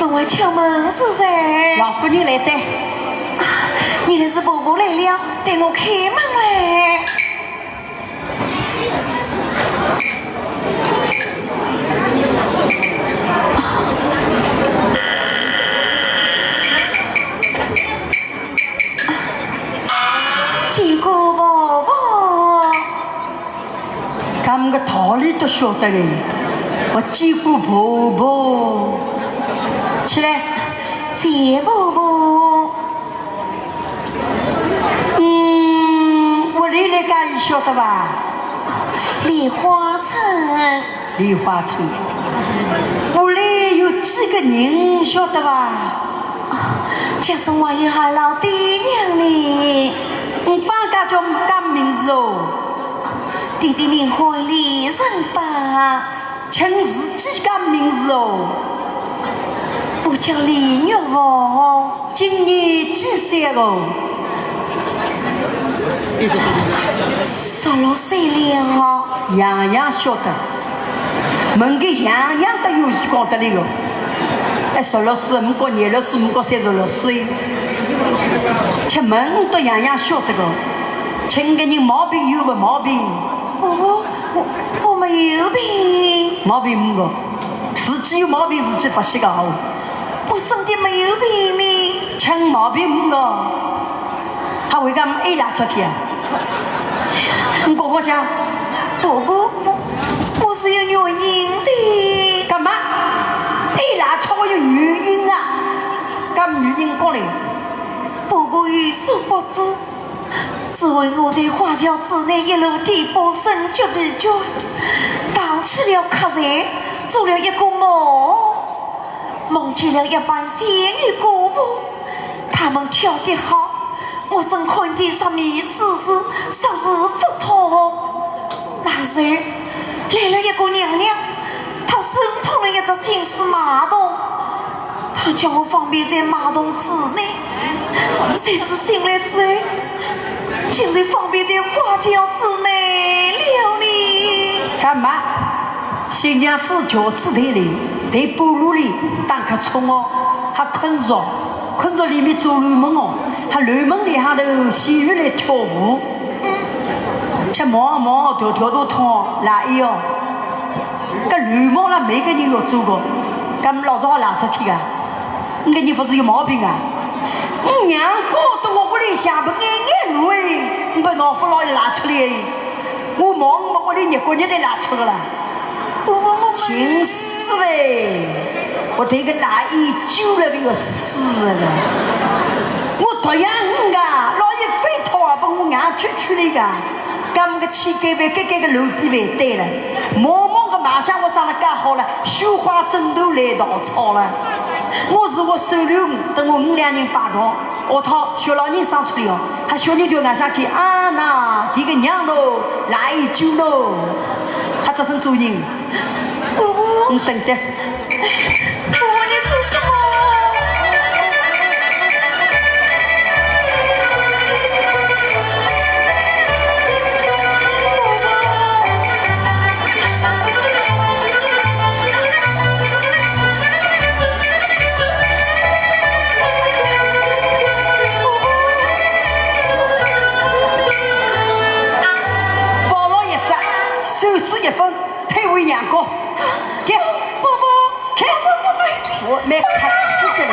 门外敲门是谁？老夫人来哉。原来是婆婆来了，带我开门来。见过婆婆，咱们个道理都晓得嘞。我见过婆婆，起来，谢婆婆。我里来家你晓得吧？梨花村。梨花村，屋里有几个人晓得吧？家中还有俺老爹娘呢。帮家叫讲名字哦。弟弟名唤李仁达，请自己讲名字哦。我叫李玉凤，今年几岁哦16岁了。样样晓得，问个样样都有讲得了。16岁，唔过26岁，唔过36岁，吃问都样样晓得个。请个人毛病有个毛病？婆婆，我没有病。毛病唔个，自己有毛病自己不晓得哦。我真的没有病呢。请毛病唔个，他为干么挨拉出去啊？你哥哥想，婆婆，我是有原因的。干嘛？挨拉出我有原因啊？干原因过来？婆婆有所不知，只为我在花轿之内一路颠簸深脚的脚，荡起了客人，做了一个梦，梦见了一班仙女歌舞，他们跳得好，我正看见上面姿势煞是不同。那时来了一个娘娘，她手捧了一只金丝马桶，她叫我方便在马桶之内，谁知醒来之后，竟然方便在花轿之内了呢。干嘛？新娘子轿子头里，在半路里打开窗哦，还困着，困着里面做乱梦哦，还乱梦里下头戏剧来跳舞，吃毛毛条条都痛，哪一哦？搿乱梦啦，每个人要做过，咁老早好拿出去啊！你个人不是有毛病啊？你娘搞得我屋里下不眼路哎，你把老夫老爷拿出来，我忙屋里日过日来拿出个啦。真是嘞！我对个哪一揪了个要死了！我多样你个，老爷非讨啊，把我眼出来个，咁个乞丐饭，该个楼底饭对了，忙忙个马上我上了干好了，绣花枕头来稻草了。我是我手留等我5、2人摆堂，下套小老人生出来哦，还小人条眼上去啊那，这个娘喽，哪一揪喽，还只剩做人。你等等。婆婆，你做什么？包了一只，手撕1分，退回娘家。给，婆婆，看，我蛮客气的嘞。